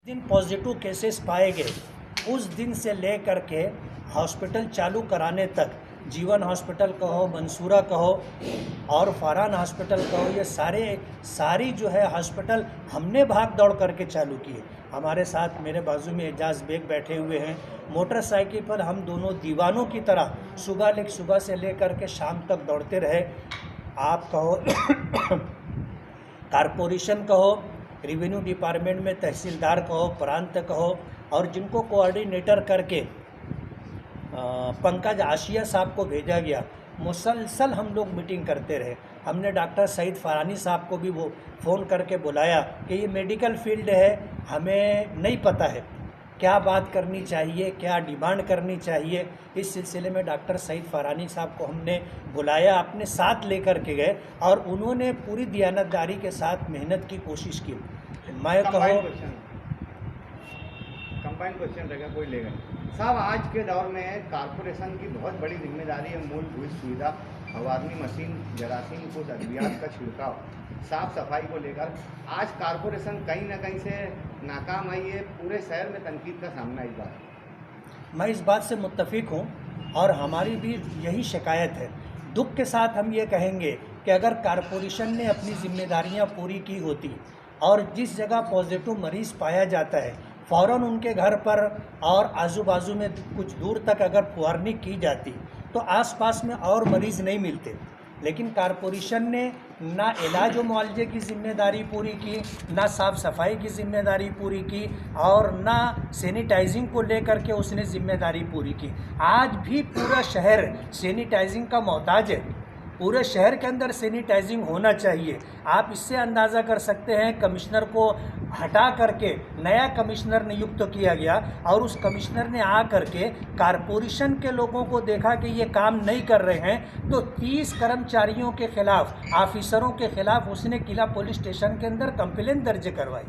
दिन positive cases पाए गए, उस दिन से लेकर के हॉस्पिटल चालू कराने तक, जीवन हॉस्पिटल कहो, मंसूरा कहो और फरहान हॉस्पिटल कहो, ये सारी जो है हॉस्पिटल हमने भाग दौड़ करके चालू किए। हमारे साथ मेरे बाजू में एजाज बेग बैठे हुए हैं। मोटरसाइकिल पर हम दोनों दीवानों की तरह सुबह से लेकर के शाम तक दौड़ते रहे। आप कहो कारपोरेशन कहो, रेवेन्यू डिपार्टमेंट में तहसीलदार कहो, प्रांत कहो, और जिनको कोऑर्डिनेटर करके पंकज आशिया साहब को भेजा गया, मुसलसल हम लोग मीटिंग करते रहे। हमने डॉक्टर सईद फरानी साहब को भी वो फ़ोन करके बुलाया कि ये मेडिकल फील्ड है, हमें नहीं पता है क्या बात करनी चाहिए, क्या डिमांड करनी चाहिए। इस सिलसिले में डॉक्टर सईद फरानी साहब को हमने बुलाया, अपने साथ लेकर के गए और उन्होंने पूरी दियानतदारी के साथ मेहनत की कोशिश की। मैं कहो कंबाइंड क्वेश्चन रहेगा, कोई लेगा साहब। आज के दौर में कारपोरेशन की बहुत बड़ी जिम्मेदारी है मूलभूत सुविधा, हवादानी मशीन, जरासीम कुछ अद्वियात का छिड़काव, साफ सफाई को लेकर आज कारपोरेशन कहीं ना कहीं से नाकाम आई है। पूरे शहर में तनकीद का सामना इस बार। मैं इस बात से मुत्तफिक हूँ और हमारी भी यही शिकायत है। दुख के साथ हम ये कहेंगे कि अगर कारपोरेशन ने अपनी जिम्मेदारियाँ पूरी की होती और जिस जगह पॉजिटिव मरीज़ पाया जाता है फ़ौरन उनके घर पर और आजू बाजू में कुछ दूर तक अगर फुहारनी की जाती तो आसपास में और मरीज़ नहीं मिलते। लेकिन कारपोरेशन ने ना इलाज व मुआवजे की ज़िम्मेदारी पूरी की, ना साफ़ सफाई की ज़िम्मेदारी पूरी की और ना सैनिटाइजिंग को लेकर के उसने ज़िम्मेदारी पूरी की। आज भी पूरा शहर सैनिटाइजिंग का मोहताज है। पूरे शहर के अंदर सैनिटाइजिंग होना चाहिए। आप इससे अंदाज़ा कर सकते हैं, कमिश्नर को हटा करके नया कमिश्नर नियुक्त किया गया और उस कमिश्नर ने आ करके कारपोरेशन के लोगों को देखा कि ये काम नहीं कर रहे हैं तो 30 कर्मचारियों के खिलाफ, ऑफिसरों के खिलाफ उसने किला पुलिस स्टेशन के अंदर कंप्लेंट दर्ज करवाई।